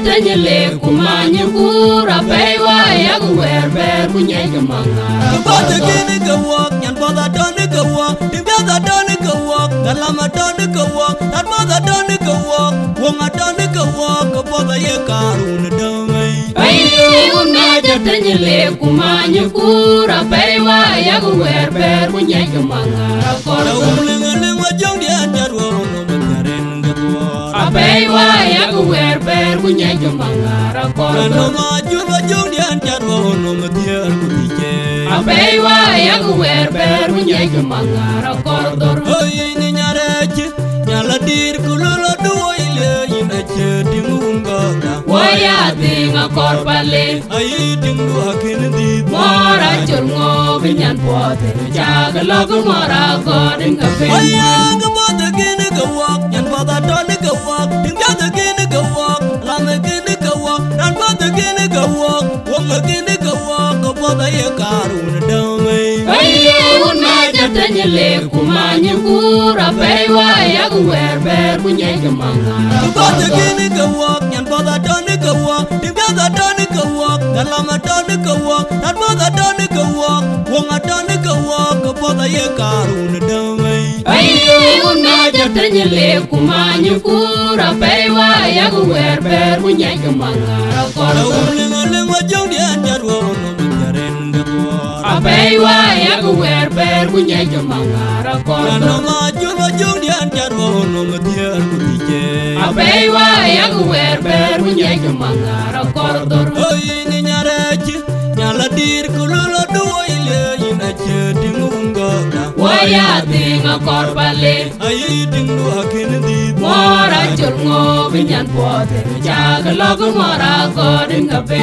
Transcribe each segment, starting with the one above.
Tanyele kumanya kura pewa ya kuwerber kunyega mangara. Bota gini ka walk, yan bota doni ka walk, dimbiata doni ka walk, galama doni ka walk, that bota doni ka walk, wonga doni ka walk, bota ye karuna damai. Aye unaja tanyele kumanya kura pewa ya kuwerber kunyega mangara. Kora uling wajong di anjarwa no mekaren gatwa. Apewa ya kuwerber kunyega mangara. Kano maju wajong di anjarwa no metiar kutije. Apewa ya kuwerber kunyega mangara. Kordor Oye ni nyareche, nyala dir kulolo duwa ile inache dimungada. waya dinga korpale. Aye dingu hakin di Mora chungo binyan pote jaga logo mora godin kafe. Aya gabata gini ka walk, yan bata doni ka walk, dimbiata gini ka walk, lame gini ka walk, nan bata gini ka walk, wonga gini ka walk, bata ye karuna damai. Aye unaja tanyele kumanya kura pewa ya kuwerber kunyega mangara. Bata gini ka walk, yan bata doni ka walk, dimbiata doni ka walk, galama doni ka walk, nan bata doni ka walk, wonga doni ka walk, bata ye karuna damai. Aye unaja tanyele kumanya kura pewa ya kuwerber kunyega mangara. Uling wajong di anjarwa no mekaren gatwa. Apewa ya kuwerber kunyega mangara. Kano maju wajong di anjarwa no metiar kutije. Apewa ya kuwerber kunyega mangara. Kordor Oye ni nyareche, nyala dir kulolo duwa ile inache dimungada. waya dinga korpale. Aye dingu hakin di Mora chungo binyan pote jaga logo mora godin kafe.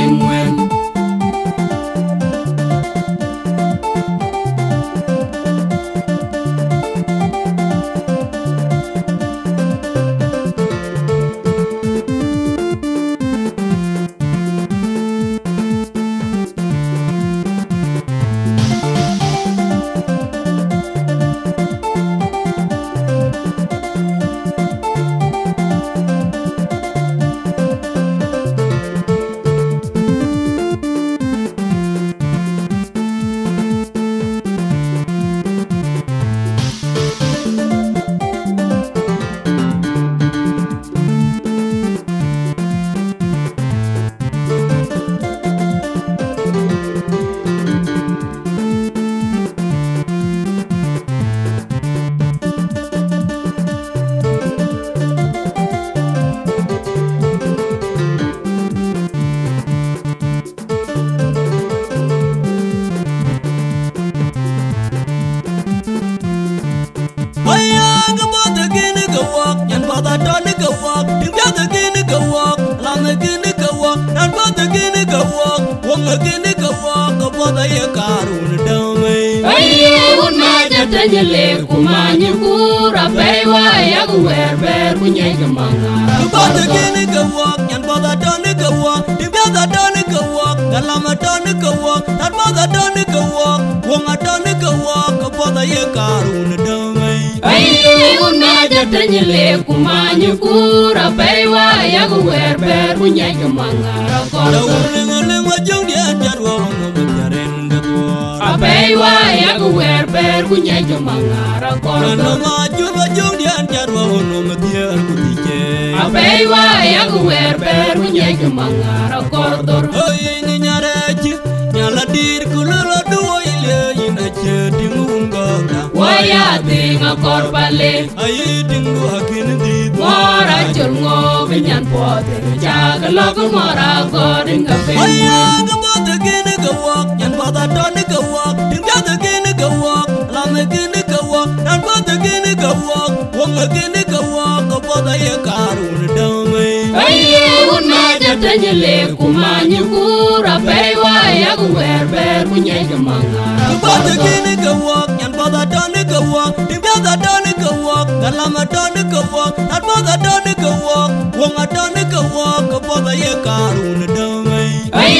Aya gabata gini ka walk, yan bata doni ka walk, dimbiata gini ka walk, lame gini ka walk, nan bata gini ka walk, wonga gini ka walk, bata ye karuna damai. Aye unaja tanyele kumanya kura pewa ya kuwerber kunyega mangara. Bata gini ka walk, yan bata doni ka walk, dimbiata doni ka walk, galama doni ka walk, nan bata doni ka walk, wonga doni ka walk, bata ye karuna damai. Aye unaja tanyele kumanya kura pewa ya kuwerber kunyega mangara. Uling wajong di anjarwa no mekaren gatwa. Apewa ya kuwerber kunyega mangara. Kano maju wajong di anjarwa no metiar kutije. Apewa ya kuwerber kunyega mangara. Kordor Oye ni nyareche, nyala dir kulolo duwa ile inache dimungada. waya dinga korpale. Aye dingu hakin di Mora chungo binyan pote jaga logo mora godin kafe. Aya gabata gini ka walk, yan bata doni ka walk, dimbiata gini ka walk, lame gini ka walk, nan bata gini ka walk, wonga gini ka walk, bata ye karuna damai. Aye unaja tanyele kumanya kura pewa ya kuwerber kunyega mangara. Bata gini ka walk, yan bata doni ka walk, dimbiata doni ka walk, galama doni ka walk, nan bata doni ka walk, wonga doni ka walk, bata ye karun damai Ay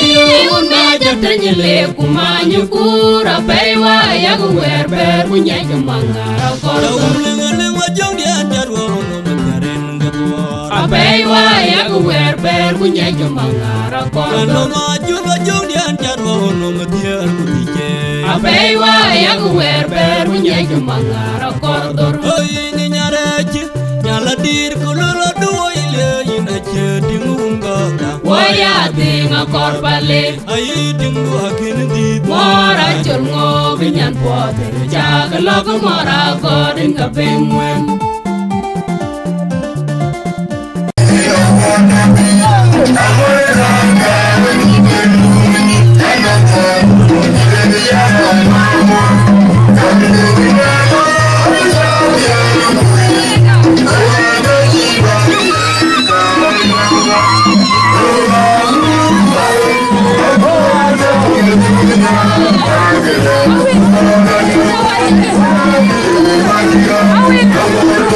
una jatanya le kumanya kura paywa ya wer ber punya jemangara kor ling wajong dia jarwo no makaren gatwa Apaywa ya wer ber punya jemangara kor no maju wajong dia jarwo no matiar kutije Apaywa ya wer ber punya jemangara kor dor Ay ni nyaraje nyala dir kulolo duoile ina chedingunga Waya tinga kor bale Ay dingu akin di Mora chulngo binyan pote Jaga logo mora godin ka pingwen Awe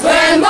When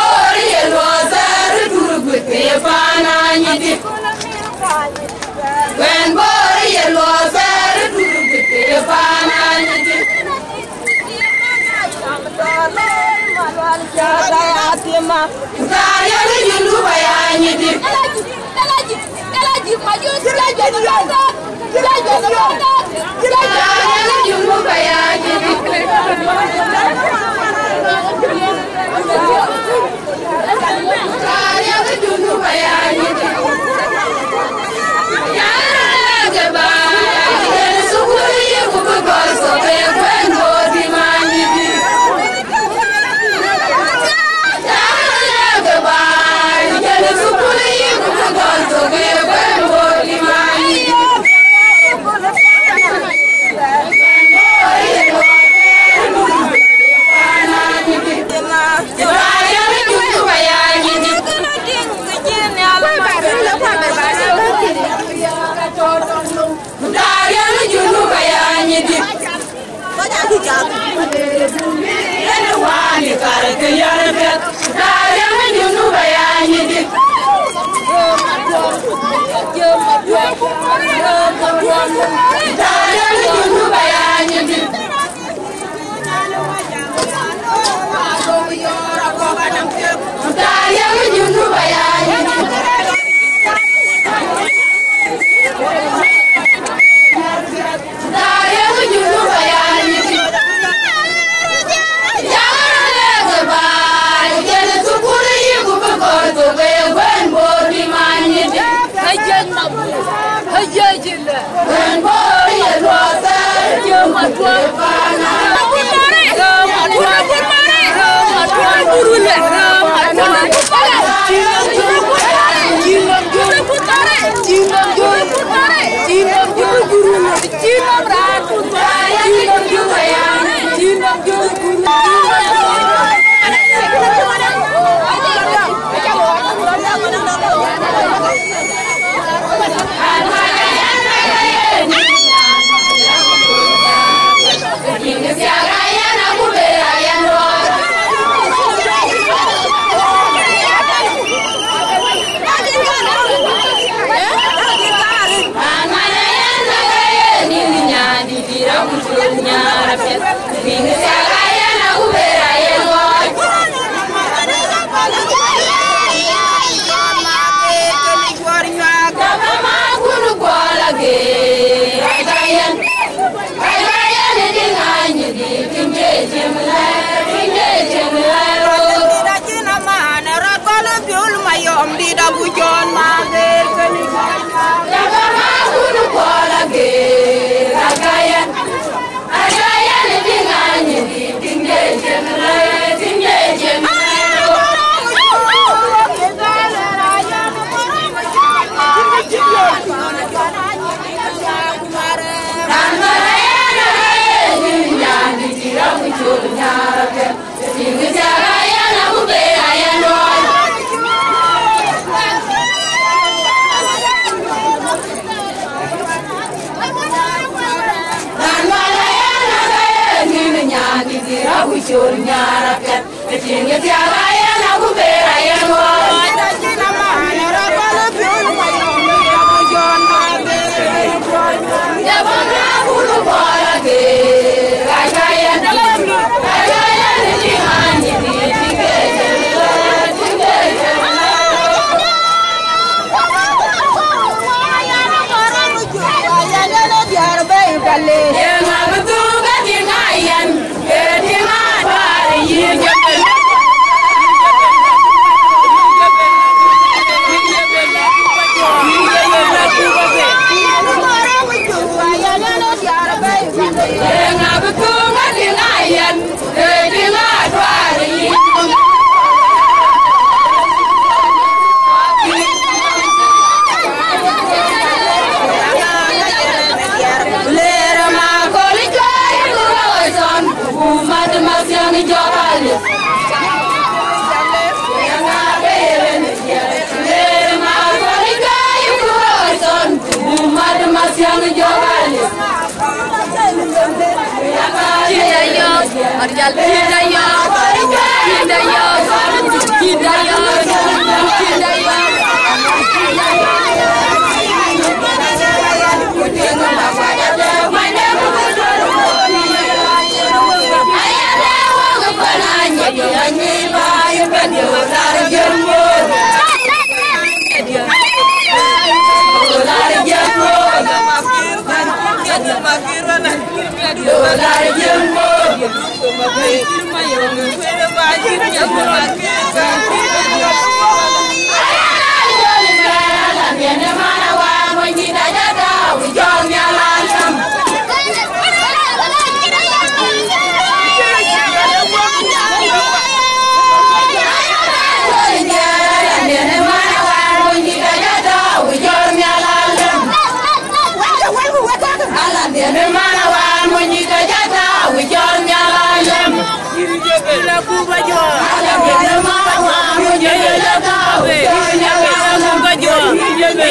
Ayah,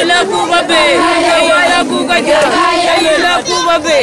la kuba be ya kuga ja la kuba be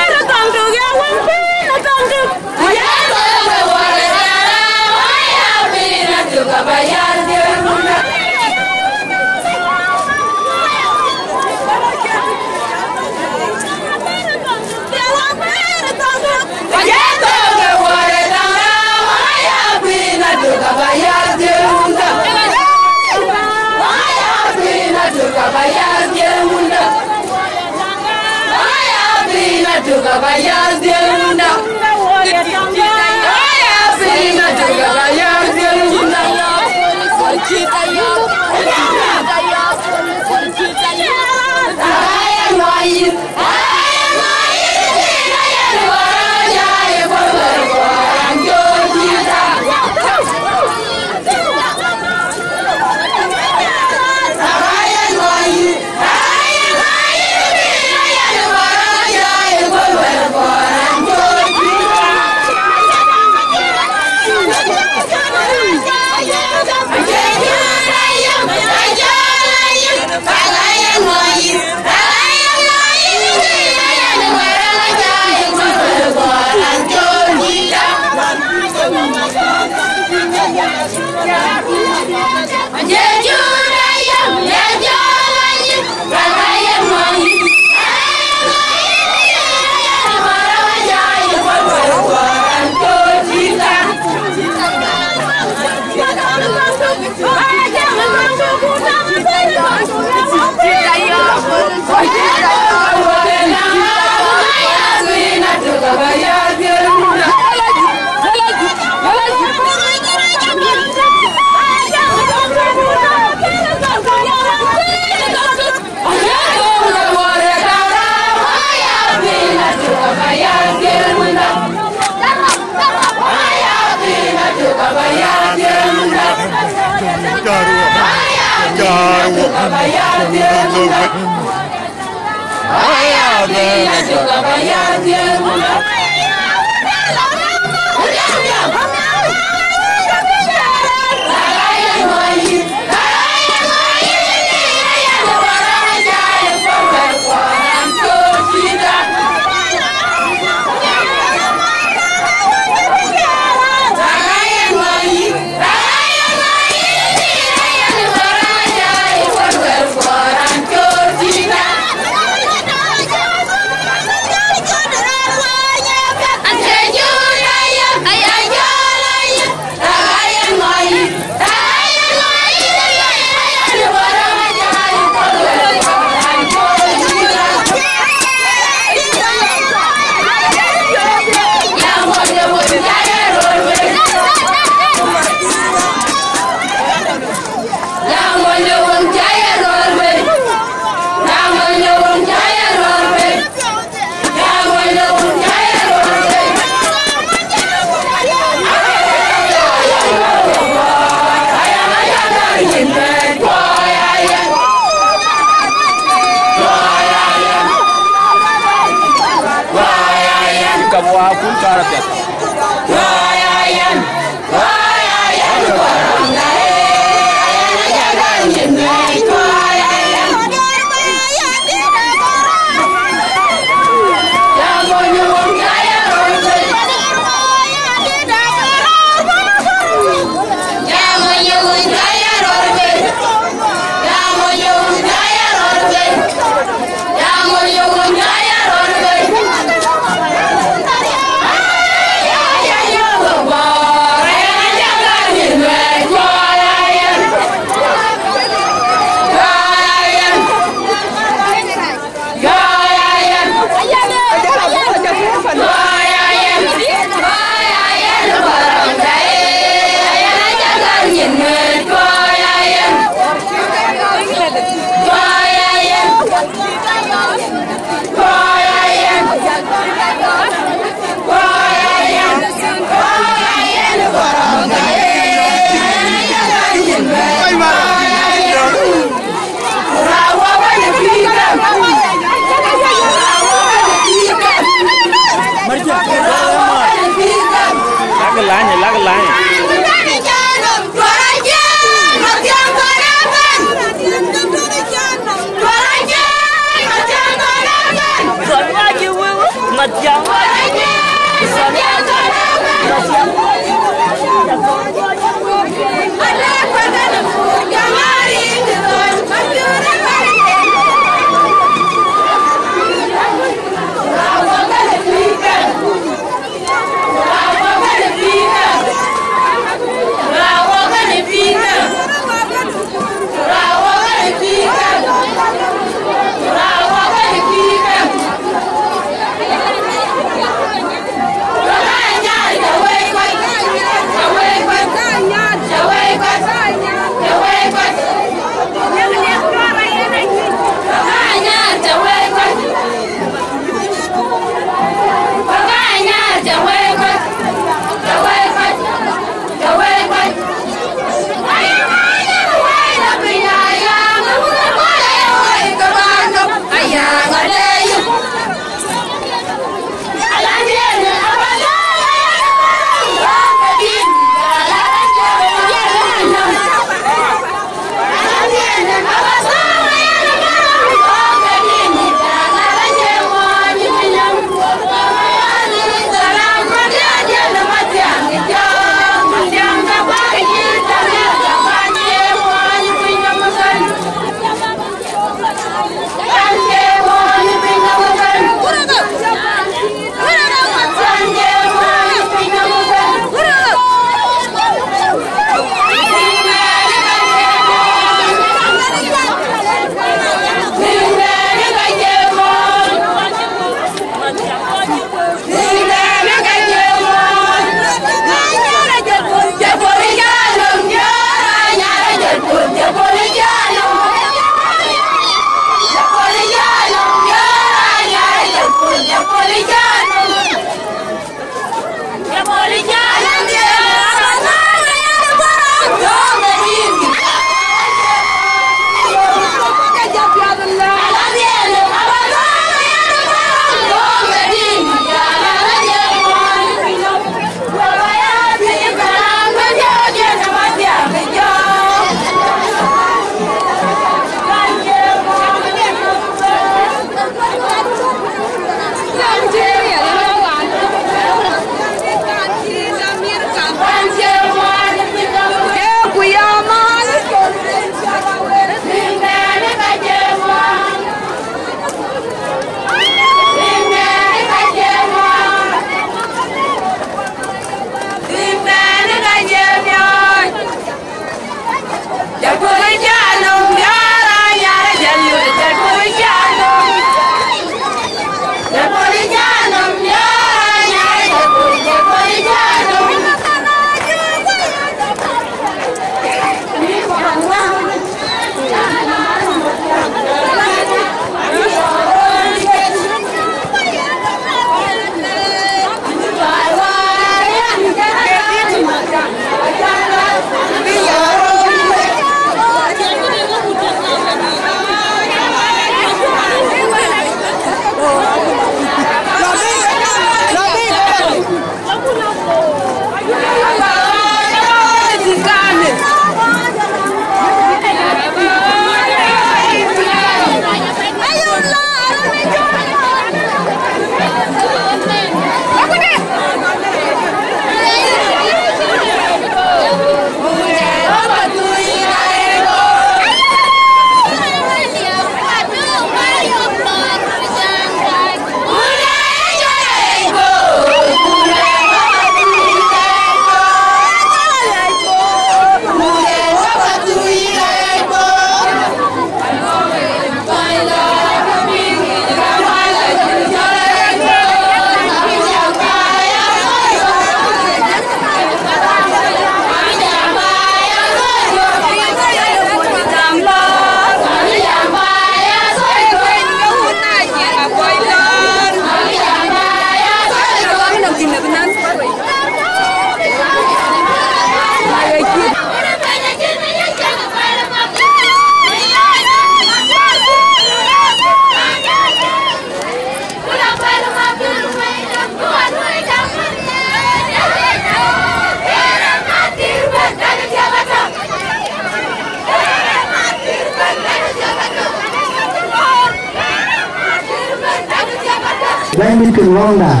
lain itu orang dah.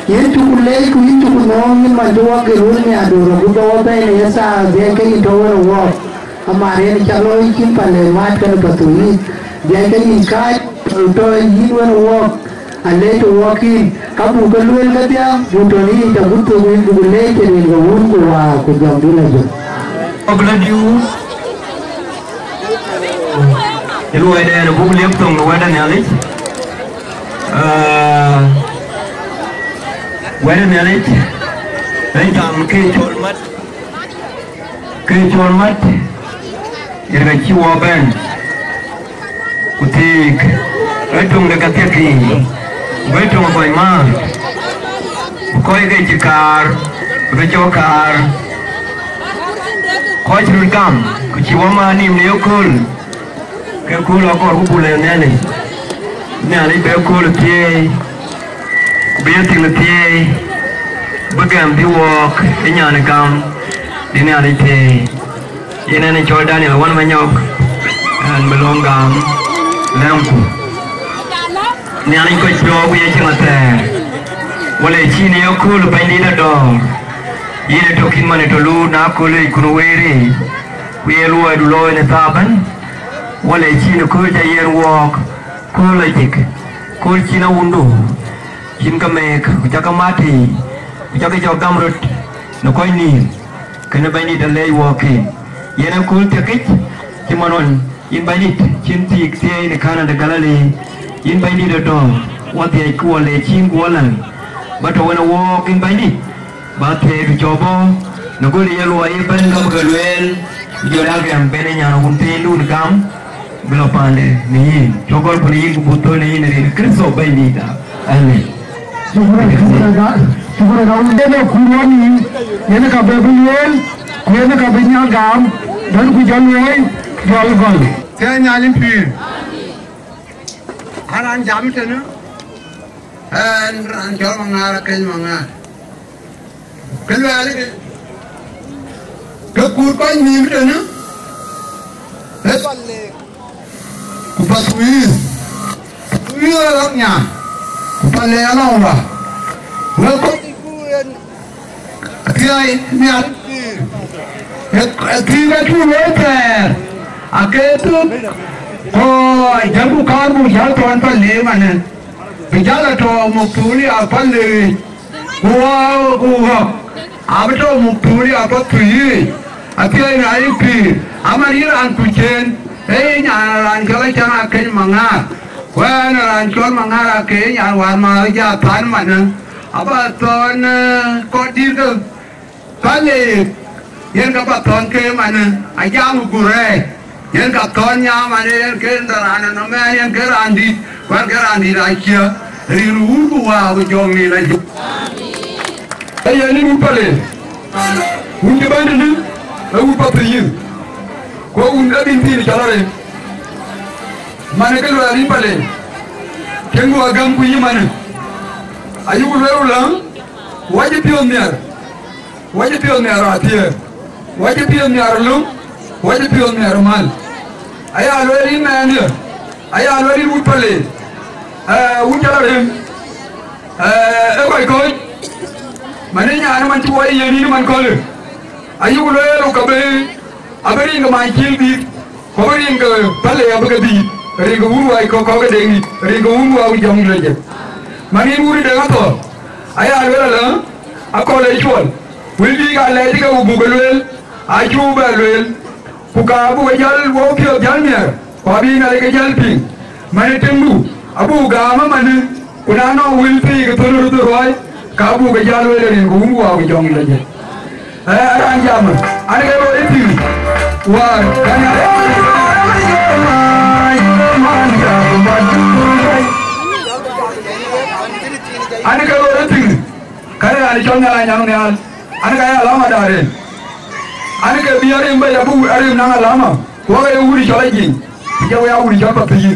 Ini cukup leh, ini cukup orang ini macam orang kerun ni ada orang bukan orang ini ya sah dia kaya itu orang orang. Hamaरे ने चलो इनकी पहले बात करने पड़ती है dia kaya ikat itu ini orang orang ale itu wakin kamu keluar ke dia bukan ini tak butuh ini boleh jadi orang kuat kujam dulu je. Ogladiu, ilu ada yang bukan lihat tong ada nyalik, ada nyalik, ini jam kecolmat, irga ciwa ben, utik, itu dekat kaki, itu apa imam, koi ke cikar, kecokar. Kau cerita kam, keciwa mani meniukul, kekul aku boleh nyali bekul tiai, betul tiai, bagam diwak, nyali kam, nyali tiai, ini ni Jordan yang wan menyok, dan belonggam, lempu, nyali kau jauh ya cengate, boleh cini ukul bandina dong. Ini tokin mana dulu nak kolej kunuwiri, kuya luar dulu ini taban, walai Cina kerja yang walk, kolej, kolej Cina undu, Cina kemek, jaga mati, jaga jogam rut, nak kau ini, kena bani dalai walking, yang kul tekit, cimanon, in bani Cina tik tiai ini kanan degalali, in bani dado, watiai kualai Cina kualan, batu wana walking bani. Bate bicobo, naguli ya luai ben gam galuel, jual gam bene nyana untilu gam, belopande nih, cokol puni kubuto nih nari kerso bayi dah, aneh. Syukur udah nak kuliah ni, yang nak berbual, yang nak bernyal gam, dan kujan luai jual gol. Saya nyalin pil. Haran jam itu na, haran jual mangar kerja mangar. Keluar lagi, kekurpan ni betul na, kupas wis orangnya, kupas lelah orang, lepas ikuan, tiada ni ada, tiada tu lepas, akhir tu, oh, jamu kamu jalan tuan tuan le mana, berjalan tu mukuli apa le, gua. Apa tu mukuli apa tuju? Akhirnya naik pi. Amari ran kucing. Nyaran kalau jangan akan mangar. Wah nyaran kalau mangar akan wan maja pan mana? Apa ton kodir tu? Balik. Yang apa ton ke mana? Ayam gureh. Yang apa tonnya mana? Yang ke daran nama yang ke randi. Wan ke randi raja. Riru gua ujung ni lagi. Ayah ni upale, unde bandar ni, aku patriin. Kau unde binti ni jalan. Mana kalau hari upale, kengu agam kuyi mana? Ayu kuleru lang, wajib pionir hati, wajib pionir lung, wajib pionir mal. Ayah alwari mana? Ayah alwari upale, ujalan. Kau. Mana ni anak macam wali yang ni man kau. Ayu kuleru kabe, aberi ingat macam ni, kaberi ingat pale aberi di, aberi ingat uru ay kau ke dengi, aberi ingat uru ay jam lagi. Mana uru dengar tu? Ayah alwala lah, aku lejual. Wildi kat lagi ke ubu belwel, ayu belwel, buka abu kejal, wakil jalnya, kabi nak kejal ping. Mana temu, abu gama mana, kunano wildi ke turun roy. Kabu kejal ni gumbu aku jom lagi. Anjam, ada kalau itu, wah, kan ada. Ada kalau itu, kan ada contohnya yang ni, ada kaya lama dah. Ada ke biar yang bayar abu, ada yang nang lama. Wah yang uri lagi, jauh yang uri jauh pergi.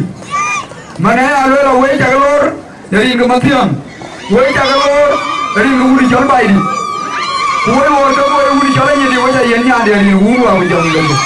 Mana ada orang wei jagalor dari kematian. Wei jagalor dari uri jauh bayi. Wei orang tu wei uri jauh jadi wei jadi yang ada ni uru aku jauh lagi.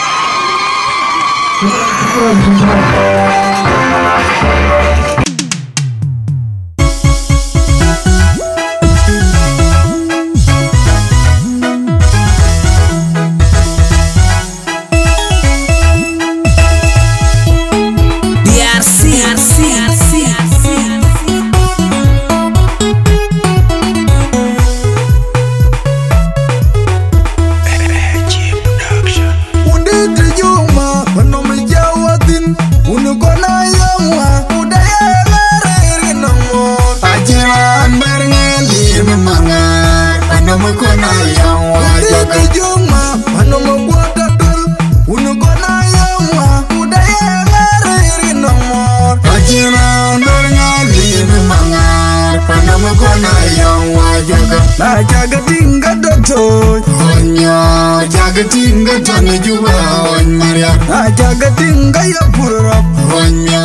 Na jagatinga doto Onyo jagatinga tane juba on Maria. Na jagatinga ya purap Onyo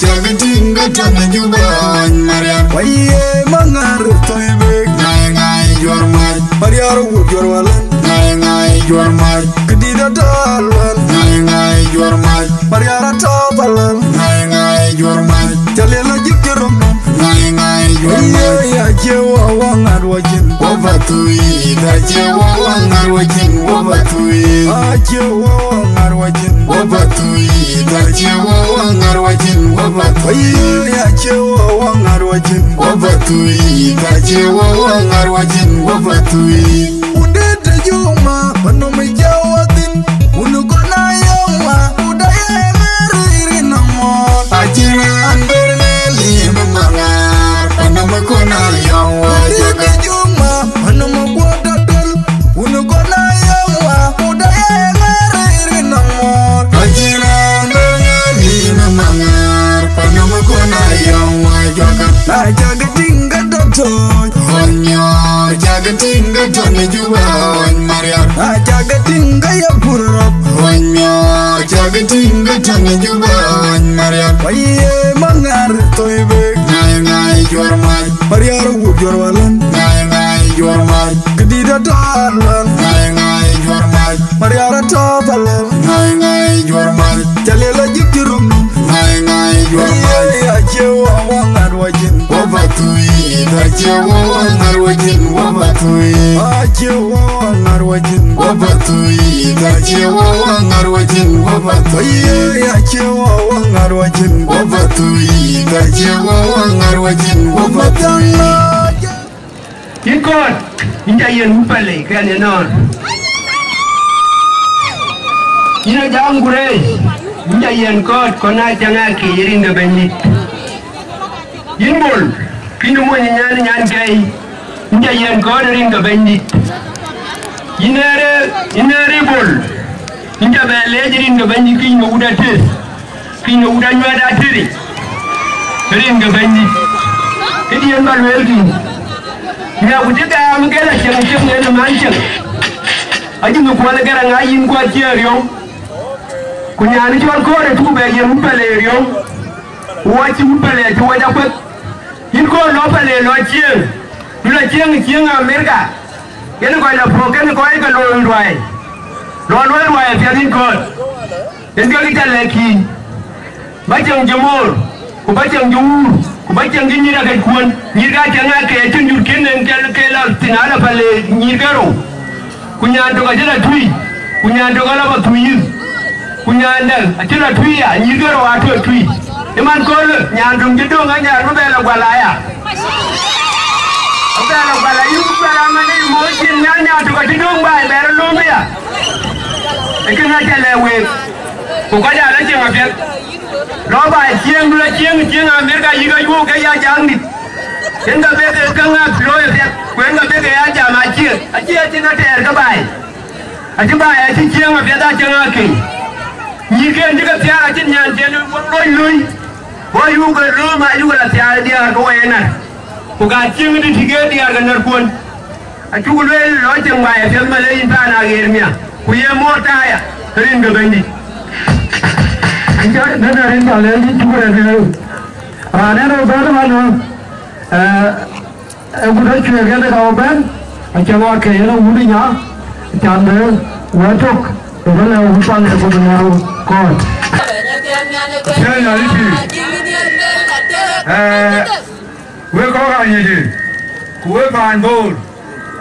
jagatinga tane juba on Maria. Waye mangar toibe Ngai ngai jormal. Maria ru jorwalan Ngai ngai jormal. Kedida dalwal Ngai ngai jormal. Maria ra topalan Ngai ngai jormal. Jalela jikirom Ngai ngai jormal. Ya jewa wangar wajin Wabatui da jewa wangar wajin wabatui. Jewa wangar wajin Wabatui da jewa wangar wajin wabatui. Ya jewa wangar wajin Wabatui da jewa wangar wajin wabatui. Udete juma Panomi jawatin Unugona yawa Udaya meriri namo Ajira anbermeli memangar Panama kona yawa Udete juma Panomi guadadal Unugona yawa Udaya meriri namo Ajira anbermeli memangar Panama kona yawa jaga. Na jagatinga doto Onyo jagatinga tane juba on Maria. Na jagatinga ya purap Onyo jagatinga tane juba on Maria. Waye mangar toibe Ngai ngai jormal. Maria ru jorwalan Ngai ngai jormal. Kedida dalwal Ngai ngai jormal. Maria ra topalan Ngai ngai jormal. Jalela jikirom Ngai ngai jormal. Ya jewa wangar wajin Wabatui da jewa wangar wajin wabatui. Jewa wangar wajin Wabatui da jewa wangar wajin wabatui. Ya jewa wangar wajin Wabatui da jewa wangar wajin wabatui. Ikot, inja yen upale kaya non. Ina jang gure, inja yen kot kona janga ki yerinda benit. Yimbol, kinu mo nyan kai, inja yen kot yerinda benit. Inere bol, inja bele yerinda benit kinu uda tes, kinu uda nyada tiri, yerinda benit. Kedi yen balwelki. Ya kutaka mgela cheng ngene mancheng. Aji mkwala gara ngayin kwa chiero. Kunyani chwal kore tu be ye mpale ryo. Wachi mpale tu waja kwet. Yin ko lo pale lo chieng. Dula chieng Amerika. Yen ko la proken ko ai ka lo ndwai. Lo ndwai ya tin ko. Yen ga kita leki. Bachang jemor. Ku bachang juu. Kubacang nyira kai kuan nyirga janga ke tunjur kenen kela tinala pale nyirgaro kunyando kajela tui kunyando kala batui kunyanda atira tui ya nyirgaro ato tui iman kol nyando ngido nganya rubela gwalaya rubela gwalayu rubela mane mochi nyanya to kajidong bai bere lombia ekena jelewe kukaja alaje mafia Roba chieng Amerika yiga yu ke ya jangni. Enga bege kanga floye fe, kwenga bege ya jama chieng. Achie tinga ter ka bai. Achi bai achi chieng ma feda changa ke. Yike ndiga tiara chin nyan chen loi lui. Wo yu ga roma yu ga tiara dia ko ena. Ku ga chieng di tige dia ga nar kun. Achi ku le lo cheng bai fe ma le yin ta na germia. Ku ye mota ya. Rin ga bandi. Nana rinda lagi juga ada. Nana udah mana? Udah cuci kan kawan? Coba ke yang udinya, jangan wajok. Kalau hutan itu benar kau. Saya nyari sih. Kue kau kan ini, kue panbol,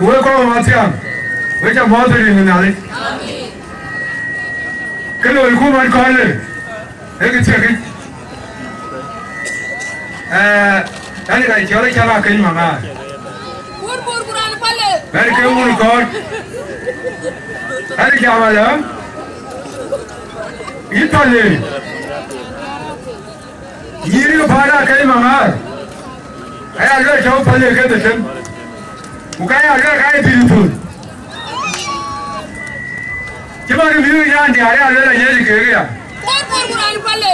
kue kau macam, kue cak motor ini nyari. Kalau iku man kau le. Eki cekik, tadi kan cari cara kini mana? Kurang pale. Tadi kau mulu kau, tadi siapa lah? Itu le, ini pada kini mana? Ayah agak jauh pale ke depan, bukan agak kaya tiru. Cuma review yang dia ada jadi kaya. Kurang pale.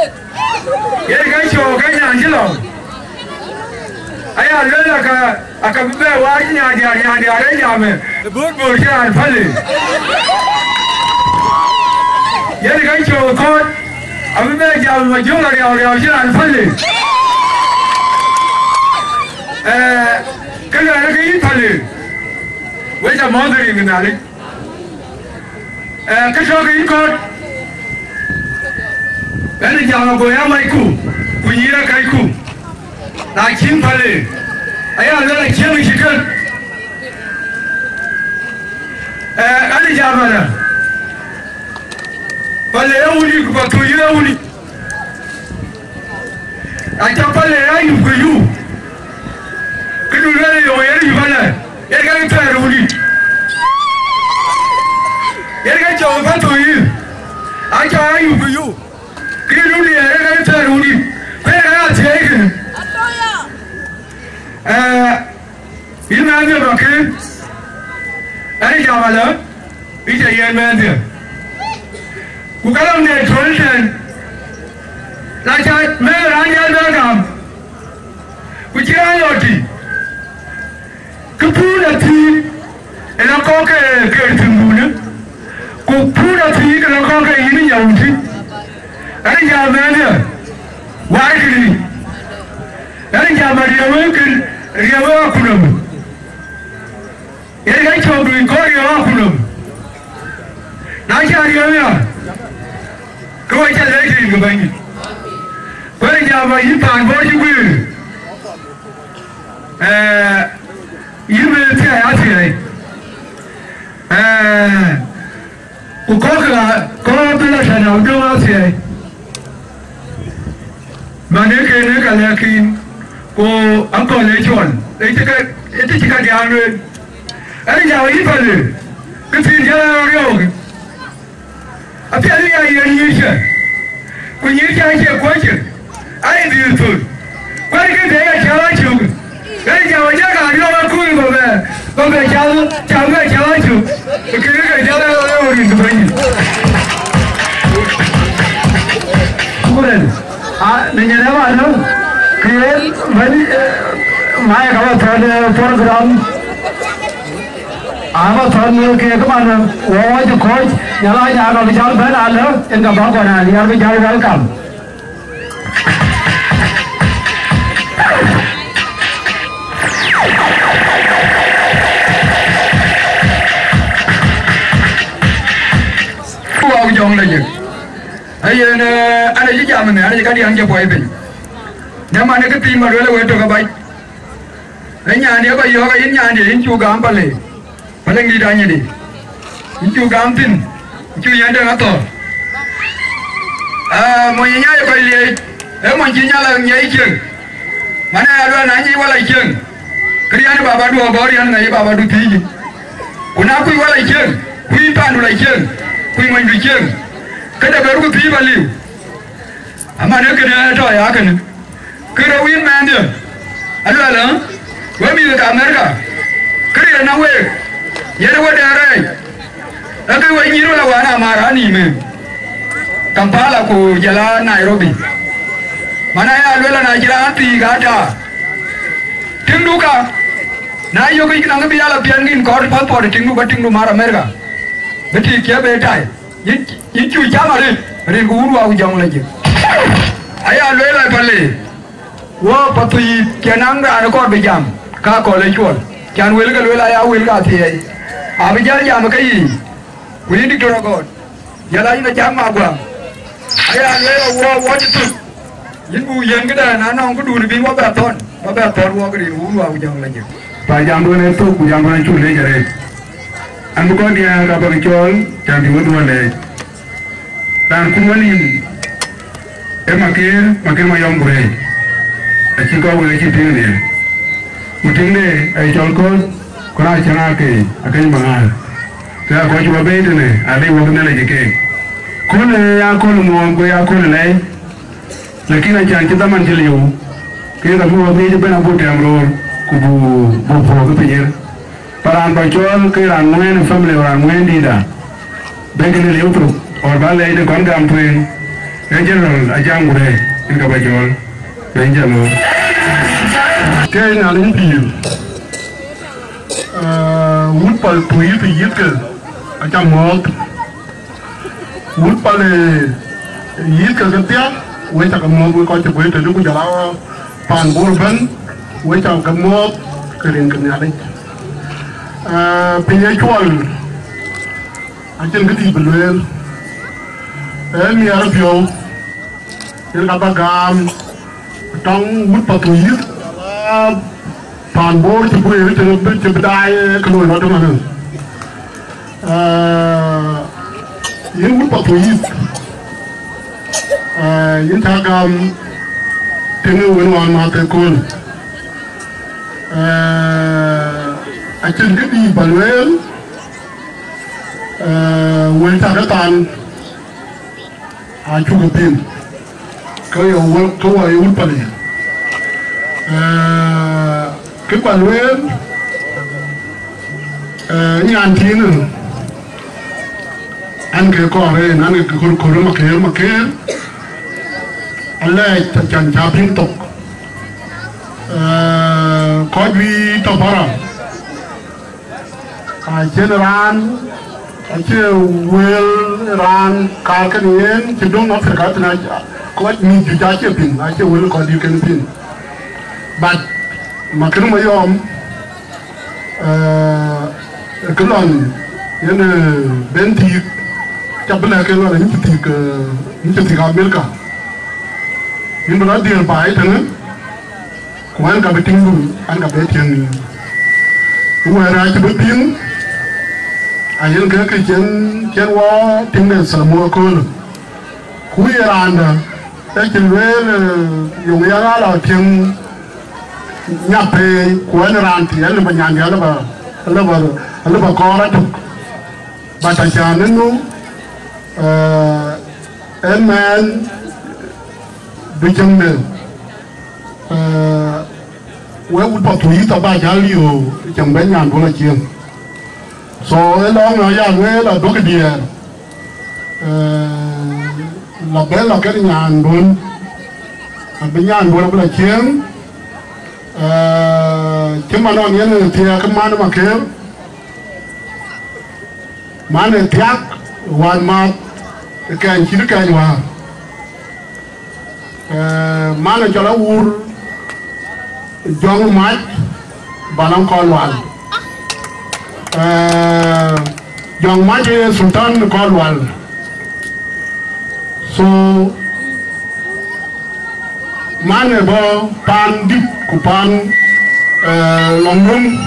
Ye kai show kai nyan ji lo. aya lela aka be wa nya are jame bul shan phali yeri ga cho ko abu be jam ma jula riao shan phali kala ga yi phali we ja modri ngali ka cho ga yi ko ani jam go ya mai ku kunyira kai ku na kin phali aya lela kin shi kan ani jamana pale ya uli kwa tuya uli acha pale ya yukuyu kidulele yo yeri pale yerga tare uli yerga chawa tuyi acha yukuyu kidulele yerga tare uli pera tege ina ne bakre ani jamala ija yemende kukalam ne tolten la cha me ranya dagam kujira yoti kupuna ti ena koke kertunguna kupuna ti ena koke yini yauti ani jamala waikri ani jamala yawekin riyawa kunam yeri ga chodu ko riyawa kunam na cha riyawa ko cha leki ga bangi ko jama yi pan bo ji wi yibe ti ati ko ko bila sana do ati mane ke ne ka lekin ko anko le chon ete chika dianu ani jawa yi pale kuti jala rio api ali ya yisha kunyisha ake kwache ai ndi tu kwani ke ya chala chu ai jawa jaga rio ba ku gobe chala chu kire ke jala rio ni ndani kuren nenya ba no kire bani mai kawa thane program ama thane ke kemana waj coach yala jaga bicara ben ala enga bagona liar bicara welcome wow jong lagi ayen ana ji jamane ana ji kadi anje boy ben nama ne ke tim ma dole weto ka bai nyane ba yo ga nyane in chu gam pale pale ngi danya di in chu gam tin chu yande ngato mo nya ya ko le mo ji nya la nyai chen mana ya do na nyi wala chen kriyan baba do bori an ngai baba du ti kuna ku wala chen ku panu la chen ku mo ngi chen kada beru ku ti bali ama ne ke na to ya kan kira win mande alala wami ka america kira na we yere wada rai akai wai nyiro la wana mara ni me Kampala ko jala Nairobi mana ya alwela na jira anti gata tinduka na yo ko ikna ngabi ala piangin ko passport tindu mara america beti ke betai yin chu chama re guru au jang laje aya alwela pale wo patui kenang ra ko be jam ka ko le chon kan wel ga wel ya wel ga thi abi jar jam kai wi dik to ko yala ina jam ma gwa aya le wo tu yin bu yen ga da na nong ko du ni bi wa ba ton wo ga ri wu wa jang la je pa jam do ne to ku jam na chu le jare an ko dia ga ba chol jam di wo le tan ku wani e makir ma yom bure aci ko wala ci tine mutinde ay jolko ko na chana ke akay mangal ka ko ci babe tene ali wo ne la jike ko ne ya ko mo ko ya ko ne lakini acan ci taman ci liu ke ga mo be be na bu temro ku bu ko pinyer paran ba chol ke ran ngene family ran ngene dida be ne liu pro or ba le de kon gam tuen e general ajang gure in ka ba chol benjalo cái nhà lính thì hút bal tuổi thì giết cái ở trong một hút bal giết cái tiếc với chắc cái một với coi chụp với từ lúc giờ lao bàn bồi bấn với chắc cái một cái liền cái nhà lính bây giờ chuột anh trên cái gì bên luyện em nhà phiêu cái các bạn làm trong hút bal tuổi bàn bồi chụp với chụp đai cái nồi nó trong này những hút bal tuổi những thằng tiếng người bên ngoài mà tới cồn ở trên cái đi bẩn lên quên thằng cái tàn chụp cái pin cái ấy hút bẩn cái bẩn lên như ăn thiên nữa ăn cái con này ăn cái con mà cái anh lấy chân chà pin tục có gì tao bảo trên ran trên well ran cái này trên đông Africa thì có những chủ giá chế pin trên well có đi cái pin but mà cái mà yom cái lần những bên thì chắc bên này cái lần những thì America nhưng mà nói điều bài thế nữa, của anh gặp tiếng người, anh gặp tiếng tiếng, ngoài ra chỉ biết tiếng, anh cái chuyện qua tiếng này sờ mua côn, cuối Iran đó, cái chuyện về dùng cái là tiếng nhập về của Iran thì anh là nhà nhà là bà con đó chụp, bà tài sản nên nó, em man bây giờ này, với một bậc tuổi ta ba giá liều chẳng mấy ngàn đô la chiên, so cái đó là giá với là đôi cái gì, là bé là cái ngàn đô, bên ngàn đô la chiên, chứ mà nó như này thì cái má nó mà kêu, má này thiác, hoàn mà cái anh chỉ được cái gì mà mana cho nó ur jong mát balang con loan jong mát cái sultan con loan so mana bo pan dip kupan longrung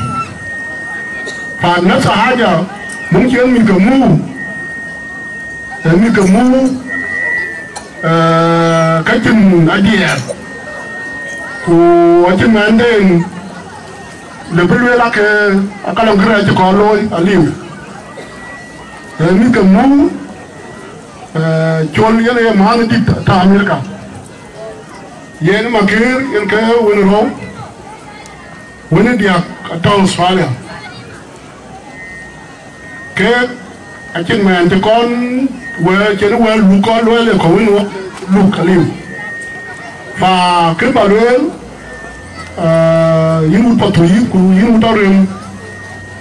pan nó sahaja mungkin mi kamu cái chân ở địa của chân anh đây để bây giờ là cái lòng cái cho con lôi ở liu mình cầm mũ chôn cái này mà nó đi ta America vậy mà cái quên rồi quên đi ở Australia cái ở trên màn cho con về trên nó lù con lôi là khẩu nó lù cả liu và cái bảo luyện những một thủy của những một tàu rừng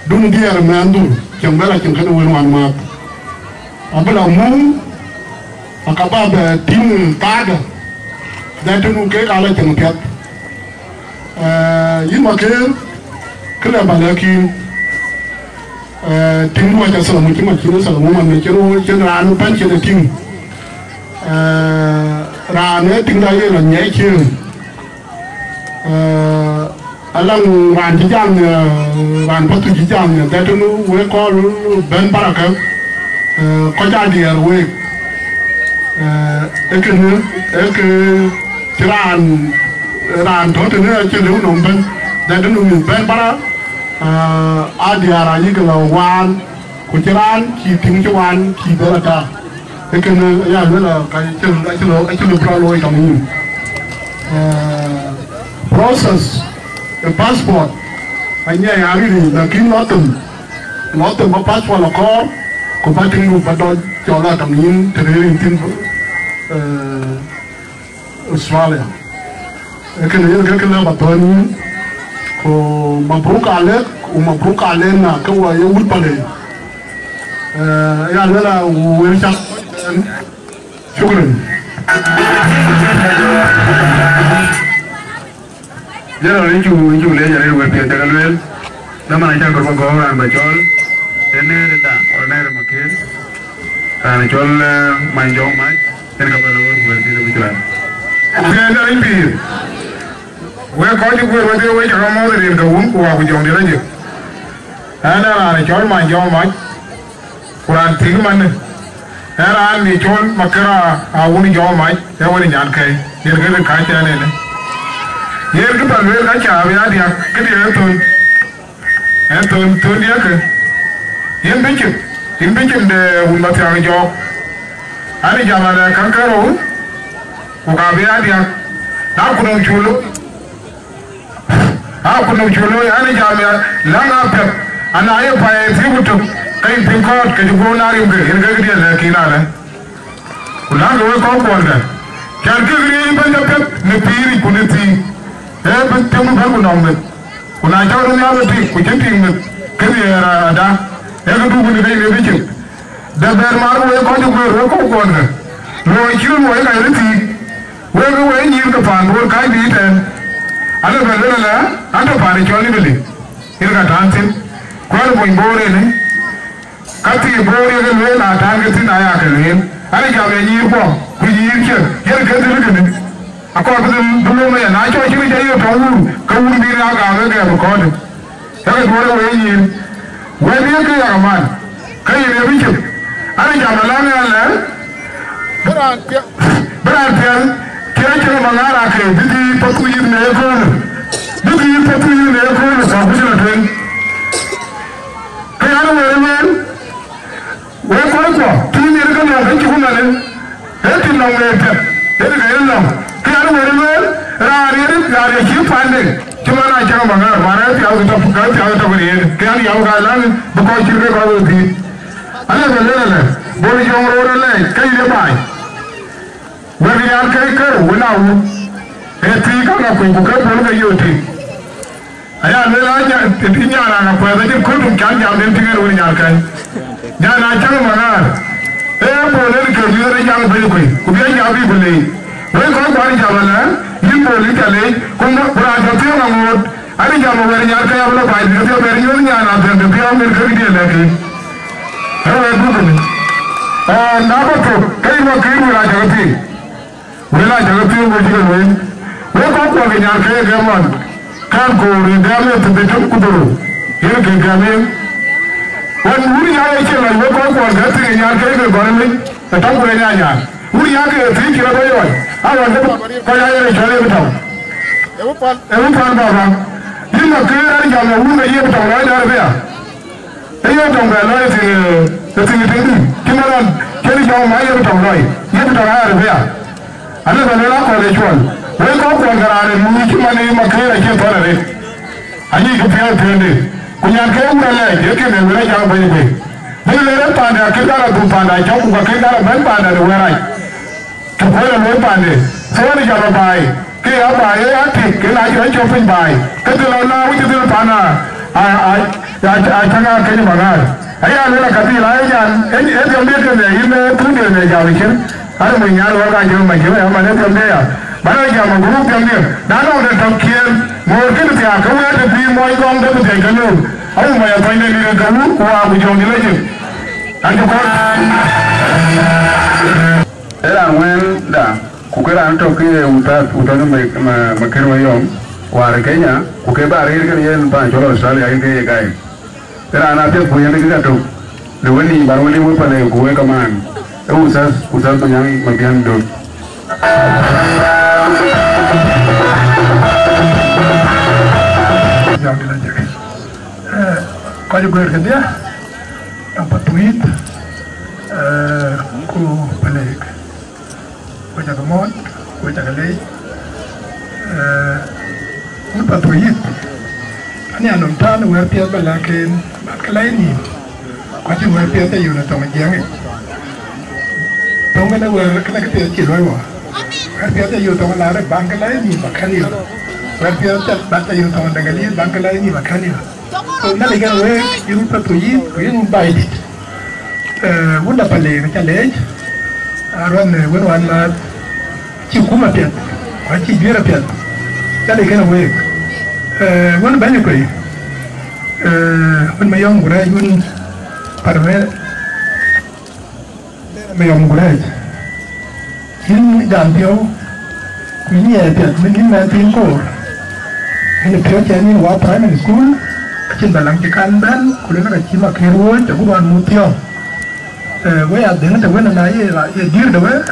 đúng đi ở miền Trung chẳng biết là chẳng cái đâu hoàn mà ở bên lòng mông và các bạn về tin ta được để cho nó cái là chẳng thiệt những mà cái là bảo là khi tiếng đua cho sở một cái mà chỉ nó sở một mình cho nó ăn bánh cho nó tiếng ra nữa tiếng đây là nhảy chiêng alang ran chỉ chăng ran bắt chỉ chăng để cho nó với có bên bara cái có cha đi rồi cái ran thôi thì nó chỉ lưu nồng bên để cho nó bên bara đi ra những cái lầu quan của ran chỉ tiếng cho quan chỉ đó là cả cái này là cái chân pro lôi trong mình process the passport anh nhảy à cái gì là kín nó từng có passport là có ba tiếng luôn bắt đầu cho là tầm nhìn từ đây đến tin Australia cái này là cái là bắt đầu ko mabruka alek umabruka alena kwa yewul pale ya lela werisha shukran jero inju le jare we pe dagalwel nama na chakor ko ora mbachol ene da oner makin ana chol manjong mai en ka balo we de bitla ene rimbi we ko ju we de we ka mo de ka won ko wa jong de raje ana ana chol manjong mai kuran ting man era ni chol makara a woni jong mai e woni nyan kai yer ga ka ta ne yer ga ba we ka cha ya dia ke dia ton dia ke yen bikin de won ma ta jo ani jamana kankaro ko ka be dia na kuno chulo ani jamia langa pe ana ayo pa e tributo kai pinkot ke go na rim ke yen ga dia la kina la kula go ko ko ga kar ke gri ban da pe ne piri kuneti e be temu ba ko nombe kuna jawro na ba ti ku jenti me ke era da e ga du ni dai ne bikin da ber maru e ko ju ko ko ga no kiru mo e ga riti we ga we ni ka pan ro kai bi ten ala ba la ando pare choli bele ir ga dancing ko mo imbore ne kati imbore ga le na tan ga tin aya ka le ala ga me ni ko ku yi ke yer ga de ga ne akor ba du mo ya na cho chi ga yo to wu ka wu bi na ga ga ko de ya ga mo we ni we ni ka ya man kai ne bikin ala ga la ne ala Berantian kira-kira mangara ke bidi patuyi ne ko sa bujila ten kaya no men we ko tini ne ga na ki kuna ne eti na me te eti ga yalla kaya no men ra ki pande kuma na kira mangara mara ti au ta fuka ti au ta bari kaya ni au ga lan bu ko kirbe ko ti ala ga le boli jong ro le kai le bai wani ya kai karo wani abu ya ti kana kun ku kai bolo ga yoti aya ne la nya tin nya na ko da jin kudum kan ja den tinga wani ya kai ya na chama mana bolo ni ko yore ja ba ko ku biya ja bi bole wai ko ko ni ja bala yin bolo ka le ko na pura ja ti na mo ani ja mo wani ya kai abla ba ji ko be ni wani ya na den de biya mer ka di le ke ha du ni na ko to kai mo kai mo la ja ti wela jagati ngo jiga wen we ko ko ga nyar kay gamon kan ko ri dame to be to kudoro yere ke gamen wan wuri ya ye ke la we ko ko ga ti nyar kay ga barami ta tan ko nya nya wuri ya ke ti ki ra boy wan awa de ko ya yere chale bitaw e wo pan baba yinna ke ra ja na wuri ye bitaw ra da be ya e yo to ga la ti ti ki ma ran ke ni ja ma ye bitaw ra ye bitaw ra be ya ala ba la ko le chon we ko ko garare mu ki mane makira ke tore ani ko pia tende kunya ke ura le ke ne wera ja ba ni be le re panda ke dara du panda ja ku ke dara ban panda de wera ke ko le mo pande so ni ja ba bai ke ya ba ye ati ke na ji cho pin bai ke de la na wi de pana a changa ke ni magar aya le la kati la ya e de me ke ne ine tu de ne ja wi ada menyar warga jauh macam mana kemana ya mana jam guru kemana dah ada tamkian mungkin tiada kau ada di mau ikut ada betul kalau aku mau apa ini ni kamu kuah bujang ni lagi aku kau era wen dah kukera anto ke utar makir mayom war Kenya kukeba hari kan yen pan jolo Australia hari ke kai era anate punya ni kita tu lewani baru ni mau pada kuwe kaman usas yang bagian dulu. Yang dilanjutkan. Kalau gue kerja, apa tweet, ku balik, ku jaga mod, ku jaga lay, apa tweet. Ini anu tan, gue piat balakin, maklai ni, macam gue piat ayu na tong jangan. Tong kana wer kana ke ti loi wa ka ti ta yu tong la re bang ka lai ni ba khani Rapia bata yung tawag na gali, bangka lang ni makani na. So naligan we yung patuyi, yung bayi. Wala pala yung challenge. Aron wan na cikuma pian, wachi bira pian. Naligan we. Wan banyak we. Wan mayong gurai wan parme mayong gurai. Yung dampiao, ini ada mungkin nanti kor. Ini pihak ni wah primary school, kecil dalam cikandan, kuliah kecil mak heruan, jagoan mutiau. Gue ada dengan jagoan naya, ya dir dah.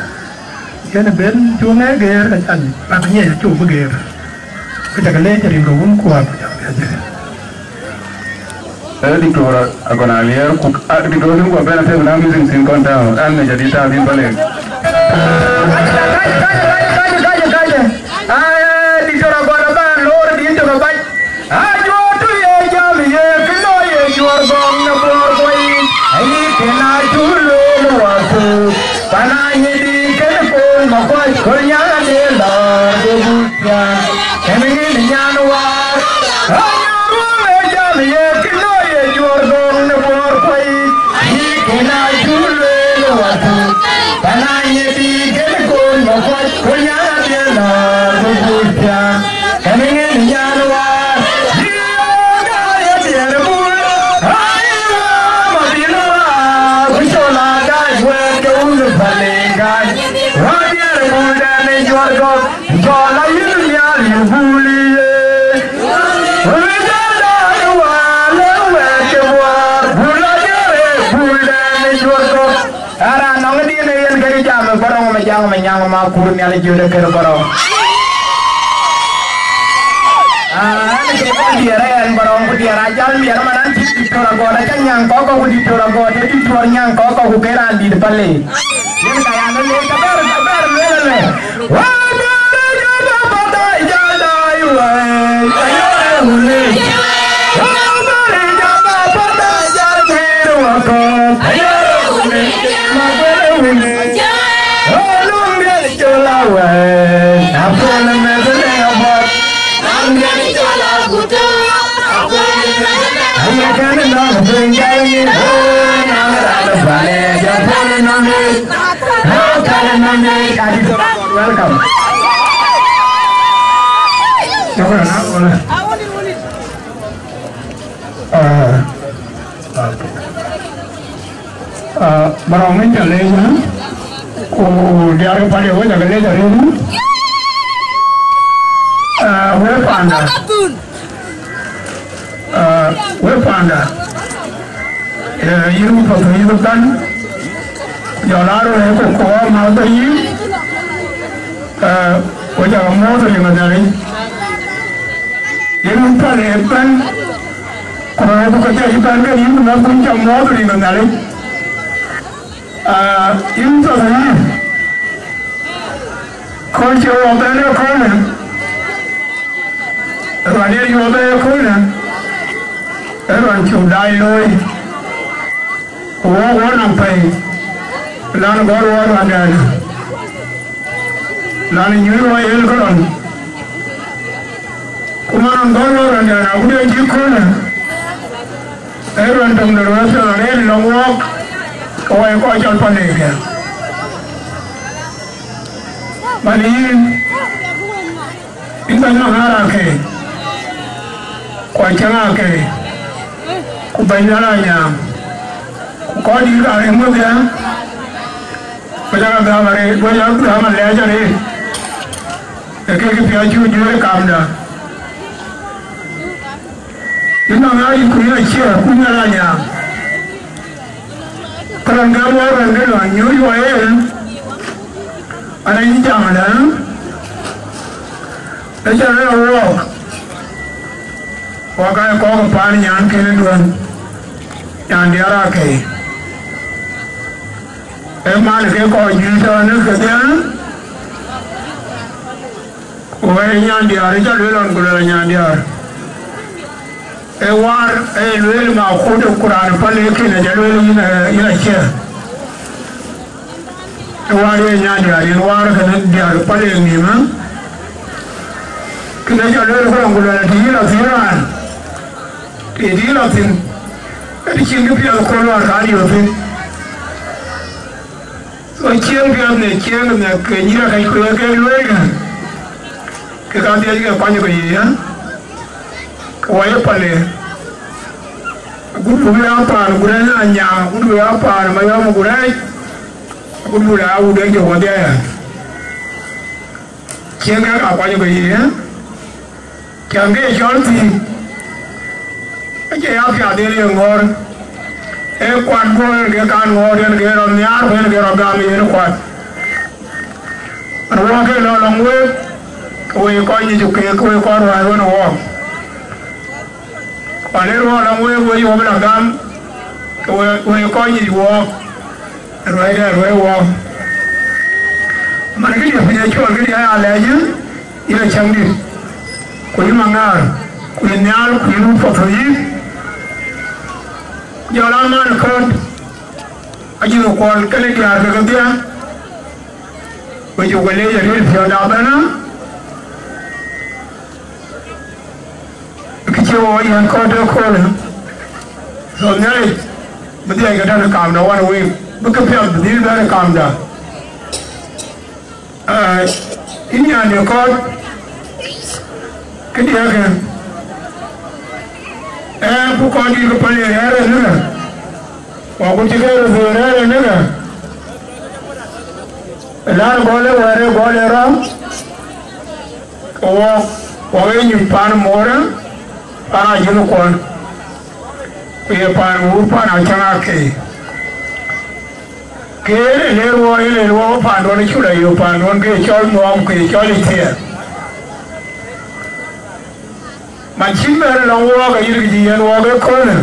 Kan ben cuma ger kecil, makanya cuba ger. Kita kalau cari rohun kuat aja. Di keluar aku naliar, di keluar aku apa nanti menang sing kontau, an jadi tahu balik. Kaja. Di sana gua ban lor di itu kapan? Ajo tu ye jam ye keno ye jual gong na bor koi. Ai kena chulo wasu. Pananya di kenepon makoi kornya de la debutya. Kemini nyanwar. Ajo ye jam ye keno ye jual gong na bor koi. Ai kena chulo wasu. Pananya di kenepon makoi kornya de la debutya. Kemini nyanwar. Jangan menyang makur ni ada jodoh kerborong. Kita biaran barang dia raja biar mana nanti orang gua aja nyang kau di orang gua jadi orang nyang kau keran di depan le. Ini kayak mana kabar le. Wah jaga pada jaga yuai. Ayo le. Wah jaga pada jaga yuai. Ayo le. Ayo le. Olung dia jolawai. Apa nama dia apa? Angin jola buta. Apa nama? Angin nama bengkai ni. Nama ada balik. Apa nama? Apa nama? Kadi orang welcome. Siapa nama? Barang ni jalan ni. Oh, dia ada pada orang jaga jalan ni. Wepanda. Iru foto itu kan. Jalan itu kau mau pergi. Wajah mau tu yang ada ni. Iru palepan. Kalau itu kerja iban kan iru nak punya mau tu yang ada ni. Iru tu ni. Kau jauh apa ni kau ni? Rồi đi vô đây khối nè, cái rồi chịu đai lôi, quá nằm phì, lan gói hoàn đèn, lan nhớ lôi hết cái rồi, cũng ăn gói hoàn đèn, cũng đi chịu khối nè, cái rồi trong đời nó sẽ lên lòng ngóc, coi cho con này kìa, mà đi, chúng ta nó hả là kì. Quay chẳng kì, cũng bây giờ là nhà, có đi cả em mới biết, bây giờ là mà đi, bây giờ là mà lẽ cho đi, cái phía chú cái cam đó, chúng ta nói cũng là chia, cũng là nhà, còn cái mua rồi cái là nhớ vậy, anh ấy chẳng là, để cho nó lâu. Wakai kau kepani yang kini tuan, yang dia rakai. Mana ke kau juta ni kerja? Kau yang dia ada jalan gula yang dia. War luel ma khudu Quran paling kini jalan ini cia. War yang dia, war kan dia paling ni mah. cái cho nên có lòng là tí là tí là tí là thì cái chuyện cái việc con là cái điều gì rồi chuyện này cái như là cái lối cái cái gì cái quan cái gì á cái vài pale cũng là apa cũng là nhà cũng là apa mà giờ cũng là u đấy cho dia chuyện cái quan cái gì á chẳng cái cho thì cái áo phá đi liền ngồi em quan ngồi cái can ngồi đến cái rồi nhà rồi cái rồi gam gì nó quan rồi cái lo lòng quê quê coi như chụp cái quê con rồi nó hoa còn nếu lo lòng quê quê vô bên gam quê coi như hoa rồi đây rồi hoa mà cái điều này cho cái điều này là chứ ini là chẳng đi quê mangar quê nhà quê lu phật gì giờ làm mà nó còn anh chỉ còn cái này là cái gì á bây giờ cái này là cái phiền nào đó cái chiều ấy anh có được không rồi này bây giờ cái đó nó cảm đâu anh ơi bất cứ phiền gì đó nó cảm ra ini anh có cái gì kìa em cũng còn đi cái phần này rồi nữa và cũng chỉ cái rồi nữa là gọi là ram có cái những pan mồi pan gì nó còn cái pan u pan ở trong cái lễ hội pan đó nó chụp lại yêu pan đó cái cho mồm cái cho lịch thiệt mà chính là lòng hoa cái gì anh hoa cái con này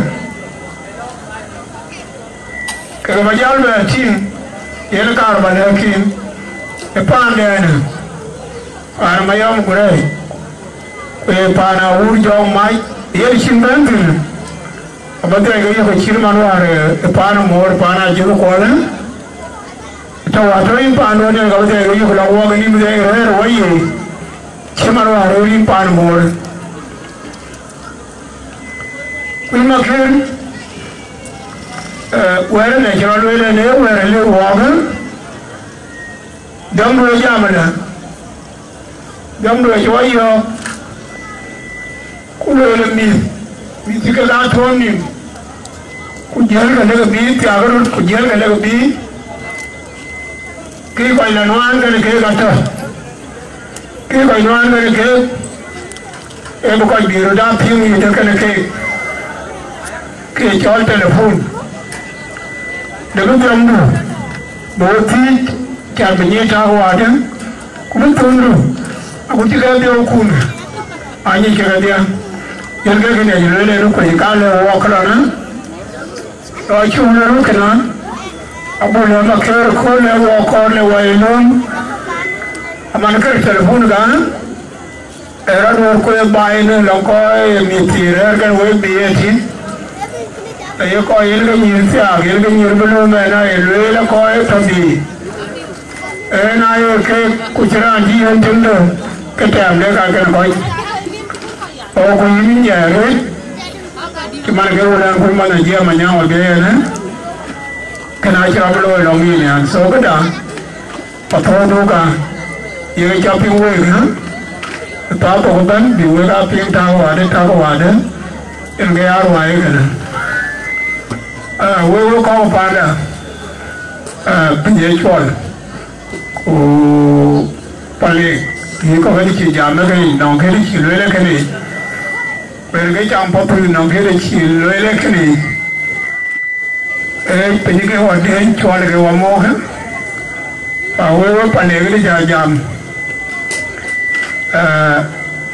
cái mà giáo về chín cái nó cao mà nó chín cái pan đây nè pan mà yom cái này cái pan nào uống cho mai cái chín bên thì bây giờ cái chín mà nó cái pan mồi pan nào chứ có này cho vào thôi pan đó này cái cái lòng hoa cái gì bây giờ rồi vậy chứ mà nó rồi pan mồi we make where natural way where live water dum do jamana dum do joyo kulo le mi tika da thoni ku jel ka le bi ti agar ku jel ka le bi ki ko la noan ka ke ka ta ki ko noan ka ke e ko bi ro da pi mi de ka ke cái cho telephone để có tâm đủ bố thí chả bị nhẹ trao hòa chứ cũng thương đủ cũng chỉ cái điều cùn anh ấy cái điều nhân cái này rồi này nó phải cá leo hoa cái đó rồi chung nó cái đó ông bố nó cái khối leo hoa con leo vậy luôn mà nó cái telephone đó era nó coi bài nó lòng coi mít ra cái vậy bị gì ये कोई इनके नीचे आ गए इनके निर्बलों में ना ये लोग कोई तभी ना ये के कुछ राजी हैं जिंदो के टाइम ले का कर कोई और कोई नहीं है रे कि मान के वो लोग कोई मान जिया मन्या हो गए ना कि ना चावल लोग लोगी ने सो कटा पत्थर दो का ये क्या पिंग हुए ना ताप होतन बिहुए का पिंग ताप वादे इनके यार वाए ना we call pada pinje chol ko pale ni ko ga chi jam na cái nong cái chi le le cái này per cái cham po tu nong cái chi le le cái này pinje cái wa de chol cái wa mo ha we pale cái ja jam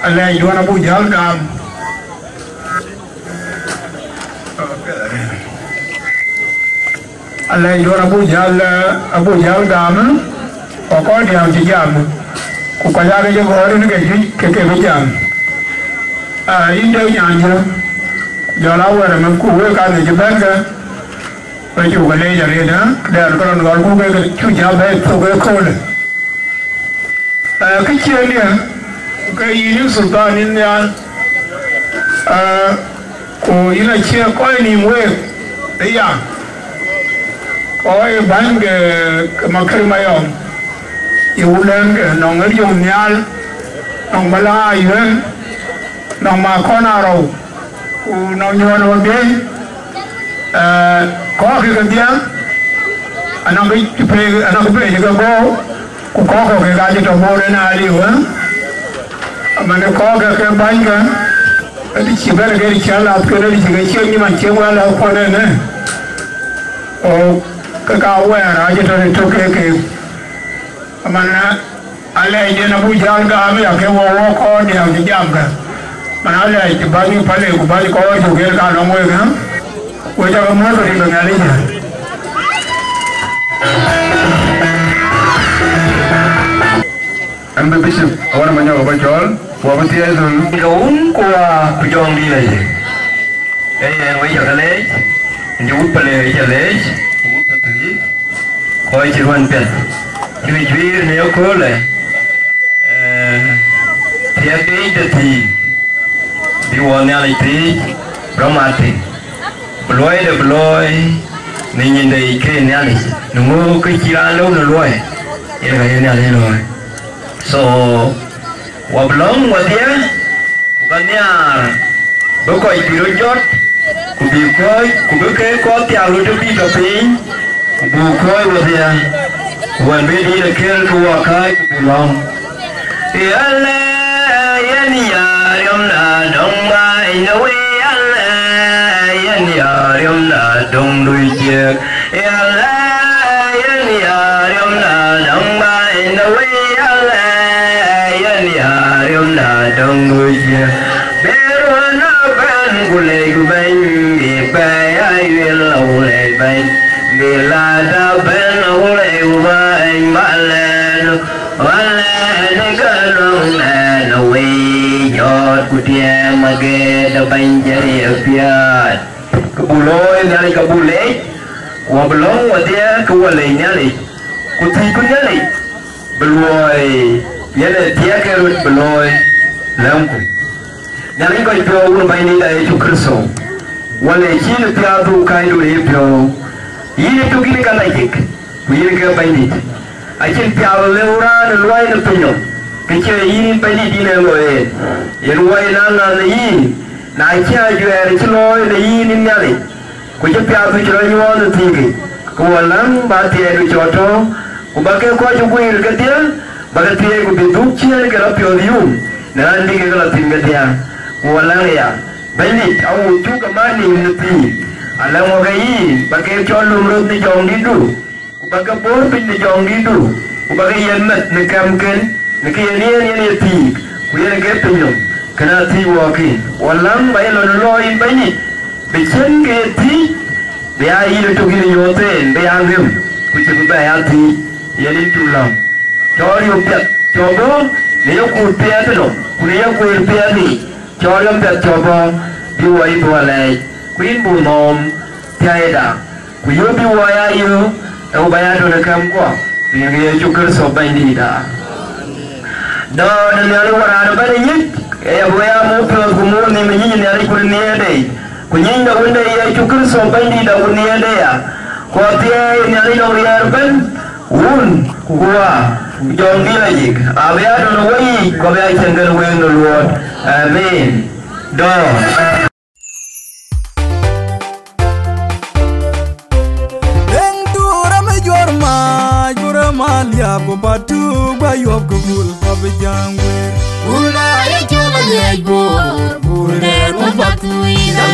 alai do na bu jal gam alai do abu jal gam ko ko dia ji jam ko ka ya ge go ri ke ke jam inde nyanya jo la wa me ku we ka ne ban ga ba ju ga le ja re na da ko ron gol ku ge chu ja ba to ge ko le cái chuyện này cái ý sultan in ya ko ina chia coi ni mwe đấy à coi bán cái mà khi mà yom yêu lên cái nòng ở dùng nhau nòng bala yên nòng mà con nào rồi nòng nhiều nó biết có cái tiếng anh không biết cái bố cũng có cái gì trong bố đấy nào đi nữa mà nó có cái bánh cái chỉ biết là cái chén là cái đấy chỉ cái chiên nhưng mà chiên qua là con này nữa cái cao quá là chỉ cho cái mà anh ấy đi nó bùi giang cả mấy cái wo con đi học giang cả mà anh ấy chỉ bao nhiêu phải lấy bao nhiêu có chủ cái cả nó mới nữa quay cho con mới rồi đi bằng đi anh biết bishop orang banyak orang jual buat tiada tu gấu qua kujon đi này cái bây giờ lấy nhút bale giờ lấy nhút tự coi chỉ quan tiền khi mình chơi nếu có lại thì cái thì đi qua nhà này thì brahmati beloi nên nhìn đây cái nhà này nó mua cái chi ăn lâu nó lôi cái này nhà này rồi so wablong wadia bukannya bokoi birojot kubike ko tiang lu debi doping bukoi wadia wan bedi de kel ko wakai kubulong yalla yani yaryam na dong mai no we yalla yani yaryam na dong lui che yalla yani yaryam na dong mai no we đông người kia bé nó bên của lệ của bên bị bé ai uyên lâu lệ bên bị là đã bên lâu lệ của bên mà lên cái đông là lâu giọt của tia mà ghé đã bên chơi ở phía cái bù lôi nhà này cái bù lệ của bù lông của tia của lệ nhà này của thi của nhà này bù lôi nhà này tia cái bù lôi Lampu, nyali kau itu orang bayi dah itu kerso, walai cina tiada kai dulu itu, ini tu kini kan naik, ini ke bayi, aje tiada leuran luai nak tunjuk, kecil ini bayi di leuai, yang luai nana ini, naik aja ada celoi ini nyali, kau tiada tu celoi jual tinggi, kau lang bati ada jodoh, kau bagai kau cukup irke dia, bagai dia kau beduk cina kalau piodium. Nanti kalau tinggal dia, walau ya, banyak awak juga mana nanti, alam orang ini, bagai colum rot ni jong didu, bagai porpin ni jong didu, bagai yamat nekamkan, nekian ni ti, kuya nekat penyom, kena ti walking, walau bayar loloin banyak, becen ke ti, bayar ini tu kini yoten, bayar gem, kuya bayar ti, yang tulang, cari upiat, coba. Nếu cô tia thế nào, nếu cô tia thì cho lâm thật cho bò, yêu ai bò lại, quyến bù mồm, thay đã, quý yêu yêu ai yêu, đâu bây giờ nó cầm quá, vì người chụp cái số bay đi đã. Đó nên là lúc nào bây giờ nhất, cái bây giờ mua phiếu của mua này mình nhìn này cũng như đây, cũng nhìn đâu bên đây chụp cái số bay đi đâu cũng như đây à, có tia này đâu đi ở bên, qua. Jom dia lagi. Abia dulu wei, kau biar cenderung wei dulu. Amin. Doa. Engtura major ma, jura malia bopatu bayop kubul pabjangwe. Ula ejula yejbor, ule mopatu ina.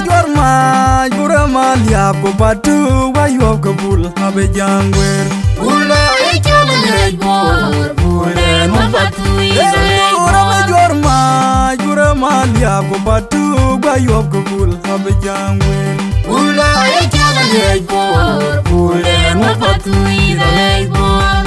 Jor ma, jura malia bopatu bayop kubul pabjangwe. Ula ejula yejbor, ule mopatu ina. Engtura major ma, jura malia bopatu bayop kubul pabjangwe. Ula ejula yejbor, ule mopatu ina yejbor.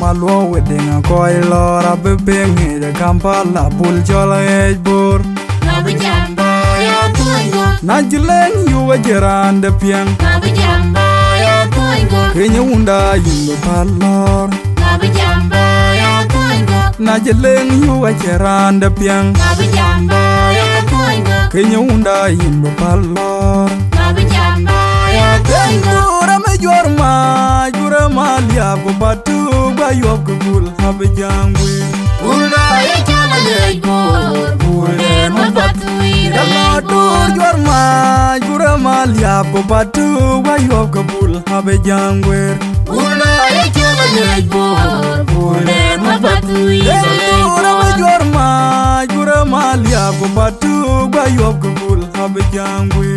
Malwo wedding koi lora bebeng de Kampala bul jola ejbor. Nabujamba ya tuingo, Najileng yuwa jeran de piang. nabujamba ya tuingo, Kenya unda yimbo palor. nabujamba ya tuingo, na jeleng yu a cheranda piang Abijamba ya koingo kenyunda yimbo palor Abijamba ya koingo Gura me jorma gura malia go batu ba yob gul abijangwe Ula ya chama lejbor Ule mapatui Daladur jorma gura malia go batu ba yob gul abijangwe Ula ya chama lejbor Ule mapatui Gura me jorma gura malia go batu ba yob gul abijangwe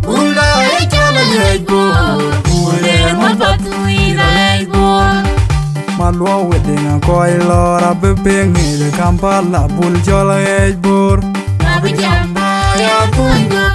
Ula ya chama lejbor Ule mapatui lejbor Malwa wedding koi lora bepeng Kampala bul jola ejbor Abijamba ya koingo